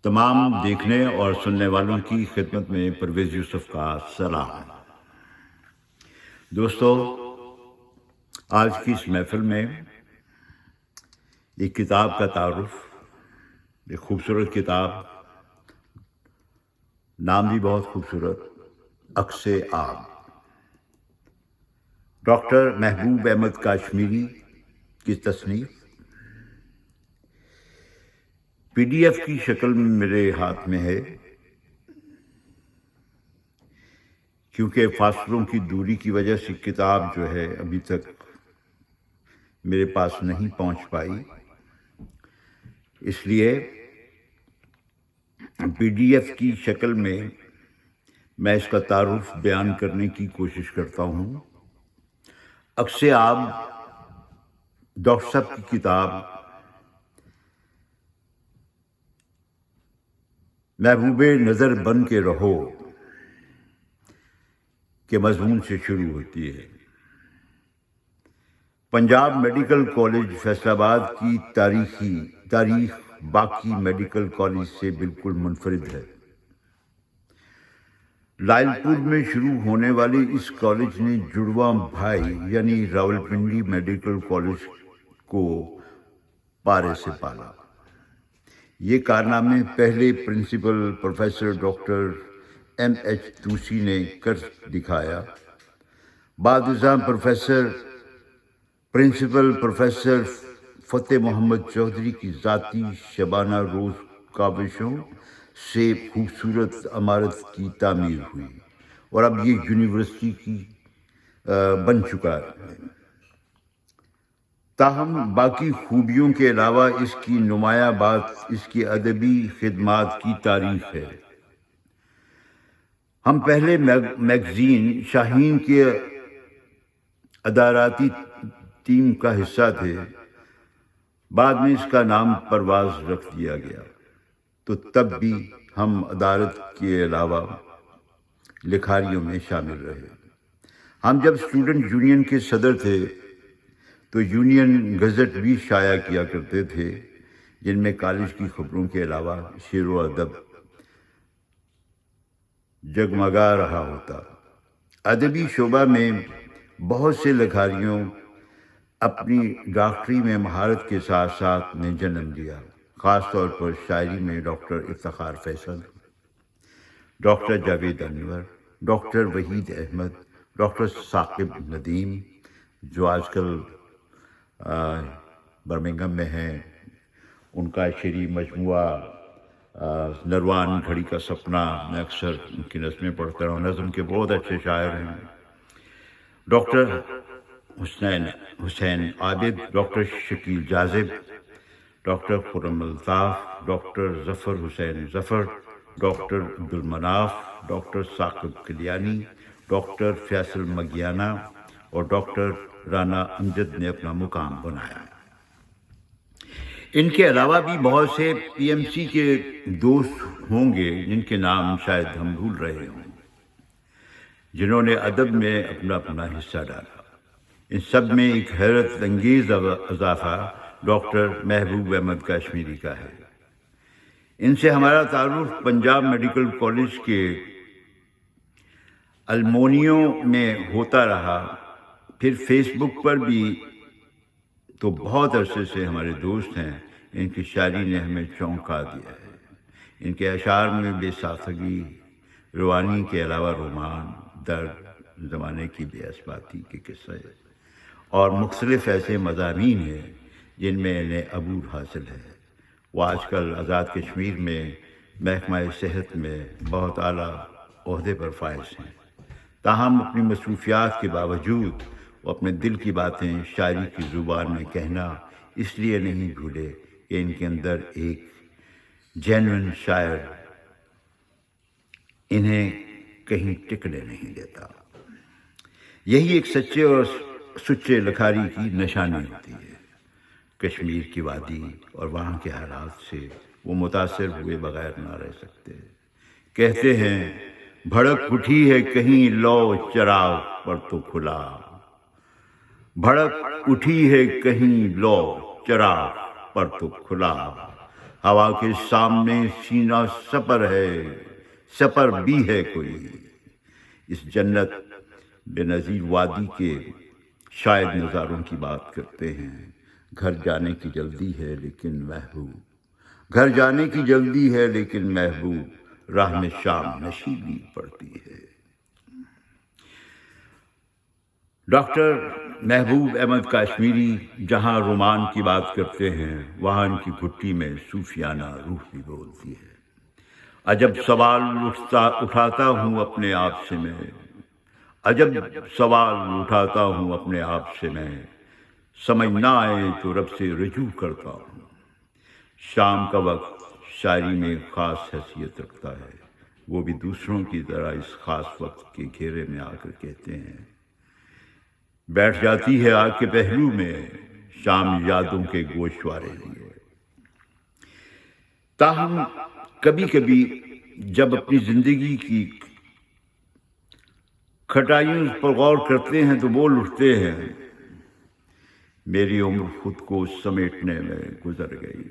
تمام دیکھنے اور سننے والوں کی خدمت میں پرویز یوسف کا سلام۔ دوستو، آج کی اس محفل میں ایک کتاب کا تعارف، ایک خوبصورت کتاب، نام بھی بہت خوبصورت، عکس آب، ڈاکٹر محبوب احمد کاشمیری کی تصنیف، پی ڈی ایف کی شکل میں میرے ہاتھ میں ہے، کیونکہ فاصلوں کی دوری کی وجہ سے کتاب جو ہے ابھی تک میرے پاس نہیں پہنچ پائی، اس لیے پی ڈی ایف کی شکل میں اس کا تعارف بیان کرنے کی کوشش کرتا ہوں۔ عکس آب ڈاکٹر صاحب کی کتاب محبوب نظر بن کے رہو کے مضمون سے شروع ہوتی ہے۔ پنجاب میڈیکل کالج فیصل آباد کی تاریخ باقی میڈیکل کالج سے بالکل منفرد ہے۔ لائل پور میں شروع ہونے والی اس کالج نے جڑواں بھائی یعنی راولپنڈی میڈیکل کالج کو پارے سے پالا۔ یہ کارنامے پہلے principal professor doctor M H Tusi نے کر دکھایا۔ بعد ازاں پرنسپل پروفیسر فتح محمد چودھری کی ذاتی شبانہ روز کاوشوں سے خوبصورت عمارت کی تعمیر ہوئی اور اب یہ یونیورسٹی کی بن چکا ہے۔ تاہم باقی خوبیوں کے علاوہ اس کی نمایاں بات اس کی ادبی خدمات کی تاریخ ہے۔ ہم پہلے میگزین شاہین کے اداراتی ٹیم کا حصہ تھے، بعد میں اس کا نام پرواز رکھ دیا گیا، تو تب بھی ہم ادارت کے علاوہ لکھاریوں میں شامل رہے۔ ہم جب اسٹوڈنٹ یونین کے صدر تھے تو یونین گزٹ بھی شائع کیا کرتے تھے، جن میں کالج کی خبروں کے علاوہ شعر و ادب جگمگا رہا ہوتا۔ ادبی شعبہ میں بہت سے لکھاریوں اپنی ڈاکٹری میں مہارت کے ساتھ ساتھ نے جنم لیا، خاص طور پر شاعری میں ڈاکٹر افتخار فیصل، ڈاکٹر جاوید انور، ڈاکٹر وحید احمد، ڈاکٹر ثاقب ندیم جو آج کل برمنگھم میں ہیں، ان کا شعری مجموعہ نروان گھڑی کا سپنا، میں اکثر ان کی نظمیں پڑھتا ہوں، نظم کے بہت اچھے شاعر ہیں۔ Doctor Hussain Abid, doctor Shakeel Jazib, doctor Khurram Altaf, doctor Zafar Hussain Zafar, doctor Abdul Manaf, doctor Saqib Kalyani, doctor Faisal مگیانہ اور ڈاکٹر رانا امجد نے اپنا مقام بنایا۔ ان کے علاوہ بھی بہت سے پی ایم سی کے دوست ہوں گے جن کے نام شاید ہم بھول رہے ہوں، جنہوں نے ادب میں اپنا حصہ ڈالا۔ ان سب میں ایک حیرت انگیز اضافہ ڈاکٹر محبوب احمد کاشمیری کا ہے۔ ان سے ہمارا تعارف پنجاب میڈیکل کالج کے المونیوں میں ہوتا رہا، پھر فیس بک پر بھی تو بہت عرصے سے ہمارے دوست ہیں۔ ان کی شاعری نے ہمیں چونکا دیا ہے۔ ان کے اشعار میں بے ساختگی، روانی کے علاوہ رومان، درد، زمانے کی بے اثباتی کے قصے اور مختلف ایسے مضامین ہیں جن میں انہیں عبور حاصل ہے۔ وہ آج کل آزاد کشمیر میں محکمہ صحت میں بہت اعلیٰ عہدے پر فائز ہیں، تاہم اپنی مصروفیات کے باوجود وہ اپنے دل کی باتیں شاعری کی زبان میں کہنا اس لیے نہیں بھولے کہ ان کے اندر ایک جینوئن شاعر انہیں کہیں ٹکنے نہیں دیتا۔ یہی ایک سچے اور سچے لکھاری کی نشانی ہوتی ہے۔ کشمیر کی وادی اور وہاں کے حالات سے وہ متاثر ہوئے بغیر نہ رہ سکتے۔ کہتے ہیں بھڑک اٹھی ہے کہیں لو چراغ پر تو کھلا، بھڑک اٹھی ہے کہیں لو چراغ پر تو کھلا، ہوا کے سامنے سینہ سپر ہے، سپر بھی ہے کوئی۔ اس جنت بے نظیر وادی کے شاید نظاروں کی بات کرتے ہیں۔ گھر جانے کی جلدی ہے لیکن محبوب، گھر جانے کی جلدی ہے لیکن محبوب، راہ میں شام نشیلی پڑتی ہے۔ ڈاکٹر محبوب احمد کاشمیری جہاں رومان کی بات کرتے ہیں، وہاں ان کی گھٹی میں صوفیانہ روح بھی بولتی ہے۔ عجب سوال اٹھاتا ہوں اپنے آپ سے میں، عجب سوال اٹھاتا ہوں اپنے آپ سے میں، سمجھ نہ آئے تو رب سے رجوع کرتا ہوں۔ شام کا وقت شاعری میں خاص حیثیت رکھتا ہے، وہ بھی دوسروں کی طرح اس خاص وقت کے گھیرے میں آ کر کہتے ہیں۔ بیٹھ جاتی ہے آگ کے پہلو میں شام یادوں کے گوشوارے لیے۔ تاہم کبھی کبھی جب اپنی زندگی کی کھٹائیوں پر غور کرتے ہیں تو بول اٹھتے ہیں، میری عمر خود کو سمیٹنے میں گزر گئی،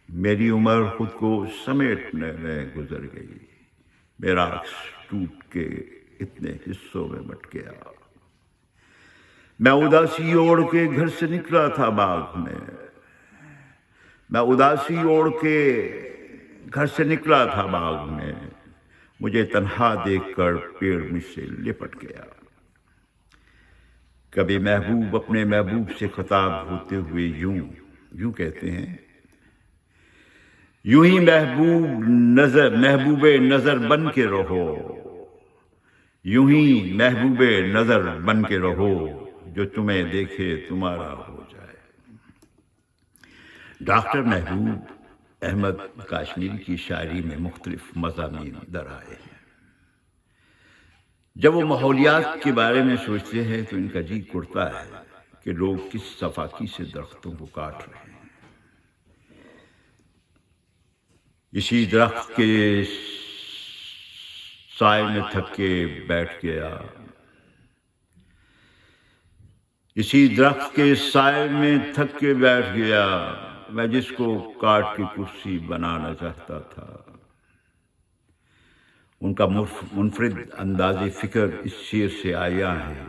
میری عمر خود کو سمیٹنے میں گزر گئی، میرا عکس ٹوٹ کے اتنے حصوں میں بٹ گیا۔ میں اداسی اوڑھ کے گھر سے نکلا تھا باغ میں، میں اداسی اوڑھ کے گھر سے نکلا تھا باغ میں، مجھے تنہا دیکھ کر پیڑ مجھ سے لپٹ گیا۔ کبھی محبوب اپنے محبوب سے خطاب ہوتے ہوئے یوں کہتے ہیں، یوں ہی محبوب نظر بن کے رہو، یوں ہی محبوب نظر بن کے رہو، جو تمہیں دیکھے تمہارا ہو جائے۔ ڈاکٹر محبوب احمد کاشمیری کی شاعری میں مختلف مضامین در آئے ہیں۔ جب وہ ماحولیات کے بارے میں سوچتے ہیں تو ان کا جی اڑتا ہے کہ لوگ کس صفاقی سے درختوں کو کاٹ رہے ہیں۔ اسی درخت کے سائے میں تھک کے بیٹھ گیا، اسی درخت کے سائے میں تھک کے بیٹھ گیا، میں جس کو کاٹ کے کرسی بنانا چاہتا تھا۔ ان کا منفرد انداز فکر اس شعر سے آیا ہے،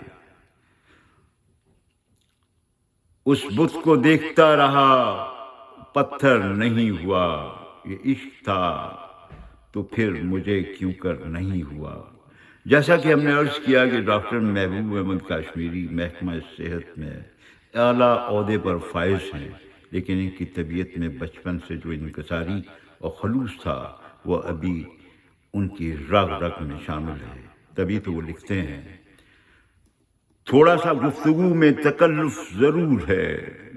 اس بت کو دیکھتا رہا پتھر نہیں ہوا، یہ عشق تھا تو پھر مجھے کیوں کر نہیں ہوا۔ جیسا کہ ہم نے عرض کیا کہ ڈاکٹر محبوب احمد کاشمیری محکمہ صحت میں اعلیٰ عہدے پر فائز ہیں، لیکن ان کی طبیعت میں بچپن سے جو انکساری اور خلوص تھا وہ ابھی ان کی رگ رگ میں شامل ہے۔ تبھی تو وہ لکھتے ہیں، تھوڑا سا گفتگو میں تکلف ضرور ہے،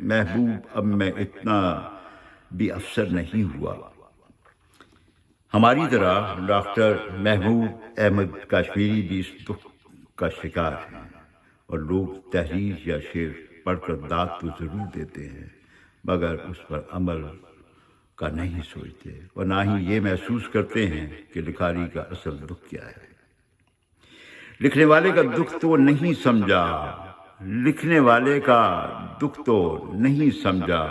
محبوب اب میں اتنا بھی افسر نہیں ہوا۔ ہماری طرح ڈاکٹر محبوب احمد کاشمیری بھی اس دکھ کا شکار ہیں، اور لوگ تحریر یا شعر پڑھ کر داد تو ضرور دیتے ہیں مگر اس پر عمل کا نہیں سوچتے، اور نہ ہی یہ محسوس کرتے ہیں کہ لکھاری کا اصل دکھ کیا ہے۔ لکھنے والے کا دکھ تو نہیں سمجھا، لکھنے والے کا دکھ تو نہیں سمجھا،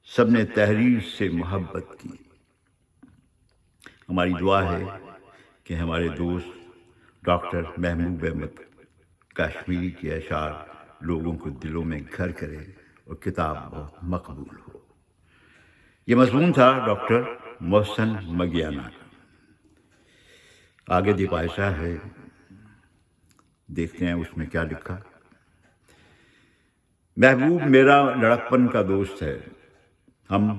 سب نے تحریر سے محبت کی۔ ہماری دعا ہے کہ ہمارے دوست ڈاکٹر محبوب احمد کاشمیری کے اشعار لوگوں کو دلوں میں گھر کرے اور کتاب بہت مقبول ہو۔ یہ مضمون تھا ڈاکٹر محسن مگیانہ کا۔ آگے دیپائشہ ہے، دیکھتے ہیں اس میں کیا لکھا۔ محبوب میرا لڑکپن کا دوست ہے، ہم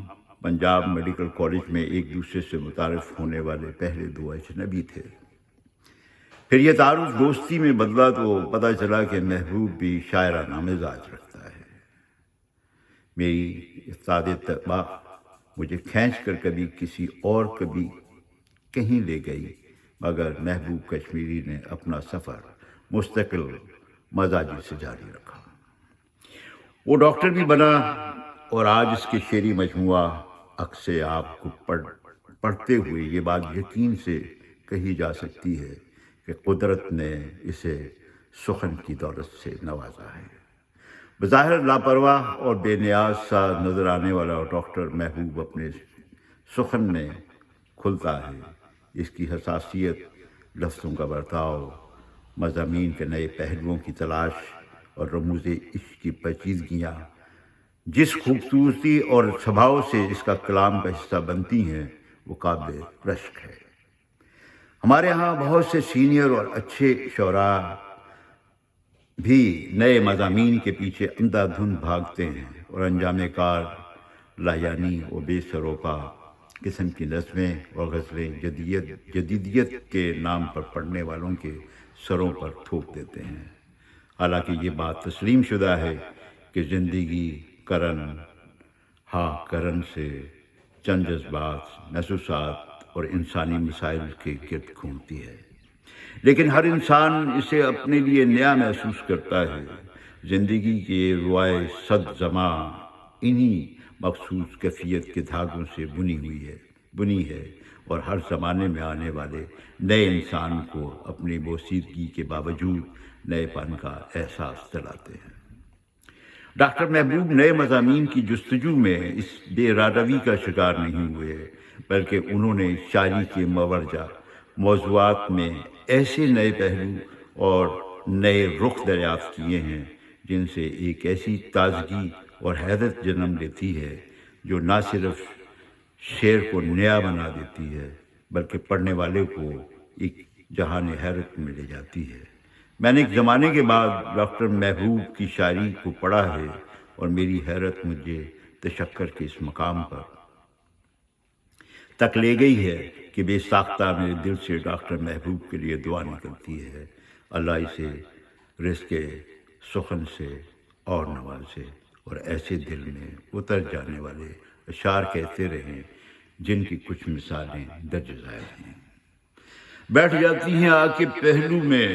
پنجاب میڈیکل کالج میں ایک دوسرے سے متعارف ہونے والے پہلے دو اجنبی تھے۔ پھر یہ تعارف دوستی میں بدلا تو پتہ چلا کہ محبوب بھی شاعرانہ مزاج رکھتا ہے۔ میری استاد طبع مجھے کھینچ کر کبھی کسی اور کبھی کہیں لے گئی، مگر محبوب کشمیری نے اپنا سفر مستقل مزاجی سے جاری رکھا۔ وہ ڈاکٹر بھی بنا اور آج اس کے شعری مجموعہ عکس آپ کو پڑھتے ہوئے یہ بات یقین سے کہی جا سکتی ہے کہ قدرت نے اسے سخن کی دولت سے نوازا ہے۔ بظاہر لاپرواہ اور بے نیاز سا نظر آنے والا ڈاکٹر محبوب اپنے سخن میں کھلتا ہے۔ اس کی حساسیت، لفظوں کا برتاؤ، مضامین کے نئے پہلوؤں کی تلاش اور رموز عشق کی پیچیدگیاں جس خوبصورتی اور سبھاؤ سے اس کا کلام کا حصہ بنتی ہیں وہ قابل رشک ہے۔ ہمارے ہاں بہت سے سینئر اور اچھے شعراء بھی نئے مضامین کے پیچھے اندھا دھند بھاگتے ہیں اور انجام کار لایعنی و بے سروپا قسم کی نظمیں اور غزلیں جدیدیت کے نام پر پڑھنے والوں کے سروں پر تھوپ دیتے ہیں۔ حالانکہ یہ بات تسلیم شدہ ہے کہ زندگی کرن سے چند جذبات، محسوسات اور انسانی مسائل کے گرد گھومتی ہے، لیکن ہر انسان اسے اپنے لیے نیا محسوس کرتا ہے۔ زندگی کے روائے صد زماں انہی مخصوص کیفیت کے دھاگوں سے بنی ہے اور ہر زمانے میں آنے والے نئے انسان کو اپنی بوسیدگی کے باوجود نئے پن کا احساس دلاتے ہیں۔ ڈاکٹر محبوب نئے مضامین کی جستجو میں اس بے ارادگی کا شکار نہیں ہوئے، بلکہ انہوں نے شاعری کے مورجہ موضوعات میں ایسے نئے پہلو اور نئے رخ دریافت کیے ہیں جن سے ایک ایسی تازگی اور حیرت جنم لیتی ہے جو نہ صرف شعر کو نیا بنا دیتی ہے بلکہ پڑھنے والے کو ایک جہان حیرت میں لے جاتی ہے۔ میں نے ایک زمانے کے بعد ڈاکٹر محبوب کی شاعری کو پڑھا ہے اور میری حیرت مجھے تشکر کے اس مقام پر تک لے گئی ہے کہ بے ساختہ میرے دل سے ڈاکٹر محبوب کے لیے دعا نکلتی ہے، اللہ اسے رزق سخن سے اور نوازے اور ایسے دل میں اتر جانے والے اشعار کہتے رہیں جن کی کچھ مثالیں درج ذیل ہیں۔ بیٹھ جاتی ہیں آ کے پہلو میں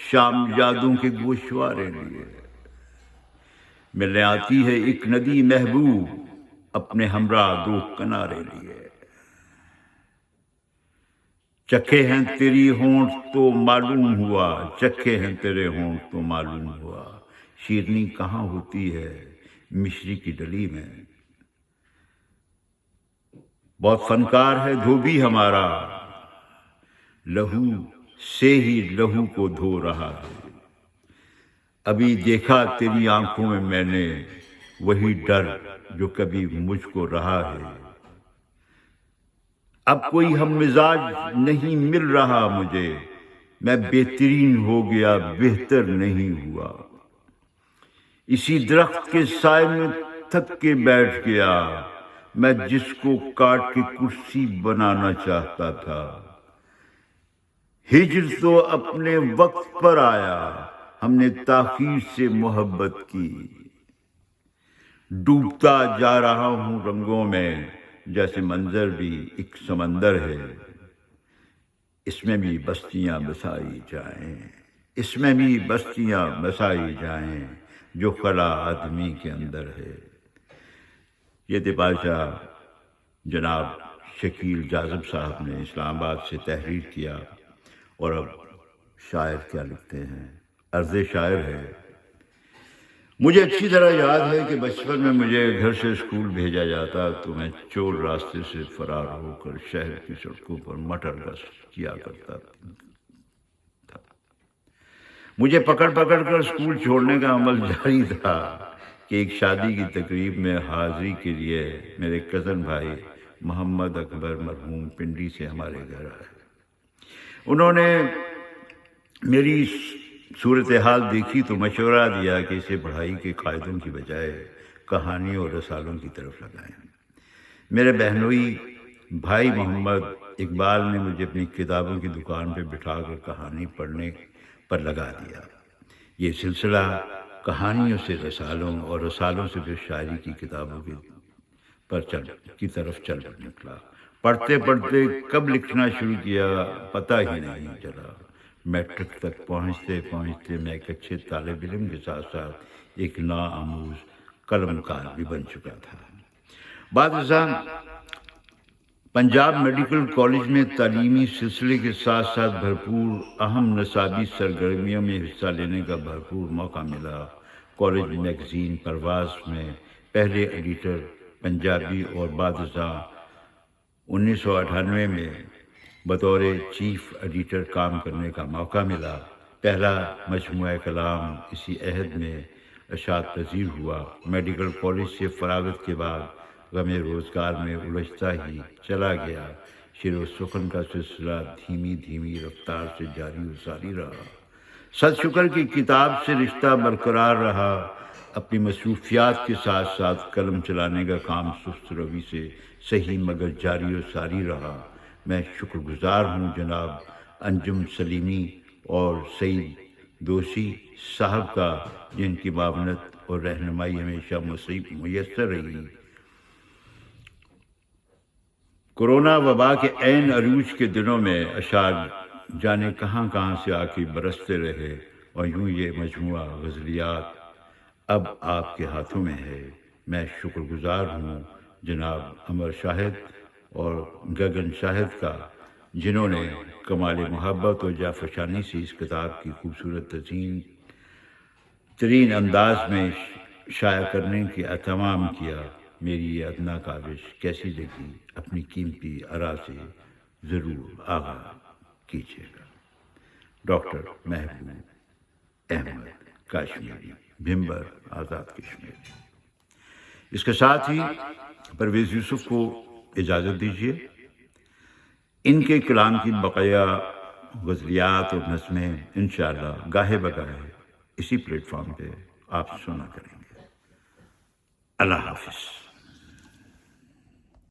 شام یادوں کے گوشوارے لیے، ملنے آتی ہے ایک ندی محبوب اپنے ہمراہ دو کنارے لیے۔ چکھے ہیں تیری ہونٹ تو معلوم ہوا، چکھے ہیں تیرے ہونٹ تو معلوم ہوا، شیرنی کہاں ہوتی ہے مشری کی ڈلی میں۔ بہت فنکار ہے دھوبی ہمارا، لہو سے ہی لہو کو دھو رہا ہے۔ ابھی دیکھا تیری آنکھوں میں نے وہی ڈر جو کبھی مجھ کو رہا ہے۔ اب کوئی ہم مزاج نہیں مل رہا مجھے، میں بہترین ہو گیا بہتر نہیں ہوا۔ اسی درخت کے سائے میں تھک کے بیٹھ گیا، میں جس کو کاٹ کے کرسی بنانا چاہتا تھا۔ ہجر تو اپنے وقت پر آیا، ہم نے تاخیر سے محبت کی۔ ڈوبتا جا رہا ہوں رنگوں میں، جیسے منظر بھی ایک سمندر ہے۔ اس میں بھی بستیاں بسائی جائیں، اس میں بھی بستیاں بسائی جائیں جو خلا آدمی کے اندر ہے۔ یہ دیباچہ جناب شکیل جاذب صاحب نے اسلام آباد سے تحریر کیا، اور اب شاعر کیا لکھتے ہیں، عرض شاعر ہے۔ مجھے اچھی طرح یاد ہے کہ بچپن میں مجھے گھر سے اسکول بھیجا جاتا تو میں چور راستے سے فرار ہو کر شہر کی سڑکوں پر مٹر گشت کیا کرتا تھا۔ مجھے پکڑ کر اسکول چھوڑنے کا عمل جاری تھا کہ ایک شادی کی تقریب میں حاضری کے لیے میرے کزن بھائی محمد اکبر مرحوم پنڈی سے ہمارے گھر آئے۔ انہوں نے میری صورتحال دیکھی تو مشورہ دیا کہ اسے پڑھائی کے قاعدوں کی بجائے کہانیوں اور رسالوں کی طرف لگائیں۔ میرے بہنوئی بھائی محمد اقبال نے مجھے اپنی کتابوں کی دکان پہ بٹھا کر کہانی پڑھنے پر لگا دیا۔ یہ سلسلہ کہانیوں سے رسالوں اور رسالوں سے پھر شاعری کی کتابوں کی طرف چل نکلا۔ پڑھتے کب لکھنا شروع کیا پتہ ہی نہیں چلا۔ میٹرک تک پہنچتے میں ایک اچھے طالب علم کے ساتھ ساتھ ایک ناآموز قلم کار بھی بن چکا تھا۔ بعد ازاں پنجاب میڈیکل کالج میں تعلیمی سلسلے کے ساتھ ساتھ بھرپور اہم نصابی سرگرمیوں میں حصہ لینے کا بھرپور موقع ملا۔ کالج میگزین پرواز میں پہلے ایڈیٹر پنجابی اور بعد ازاں 1998 میں بطور چیف ایڈیٹر کام کرنے کا موقع ملا۔ پہلا مجموعہ کلام اسی عہد میں اشاعت پذیر ہوا۔ میڈیکل کالج سے فراغت کے بعد غم روزگار میں الجھتا ہی چلا گیا۔ شعر و سخن کا سلسلہ دھیمی دھیمی رفتار سے جاری و ساری رہا۔ ست شکر کی کتاب سے رشتہ برقرار رہا۔ اپنی مصروفیات کے ساتھ ساتھ قلم چلانے کا کام سست روی سے صحیح مگر جاری و ساری رہا۔ میں شکر گزار ہوں جناب انجم سلیمی اور سعید دوسی صاحب کا، جن کی معاونت اور رہنمائی ہمیشہ میسر رہی۔ کورونا وبا کے عین عروج کے دنوں میں اشعار جانے کہاں کہاں سے آ کے برستے رہے، اور یوں یہ مجموعہ غزلیات اب آپ کے ہاتھوں میں ہے۔ میں شکر گزار ہوں جناب امر شاہد اور گگن شاہد کا، جنہوں نے کمال محبت اور جافشانی سے اس کتاب کی خوبصورت ترین انداز میں شائع کرنے کی اہتمام کیا۔ میری یہ ادنا کاوش کیسی لگی اپنی قیمتی آرا سے ضرور آغاز کیجیے گا۔ ڈاکٹر محبوب احمد کاشمیری، بھمبر، آزاد کشمیر۔ اس کے ساتھ ہی پرویز یوسف کو اجازت دیجیے۔ ان کے کلام کی بقیہ غزلیات اور نظمیں انشاءاللہ گاہے بگاہے اسی پلیٹ فارم پہ آپ سنا کریں گے۔ اللہ حافظ۔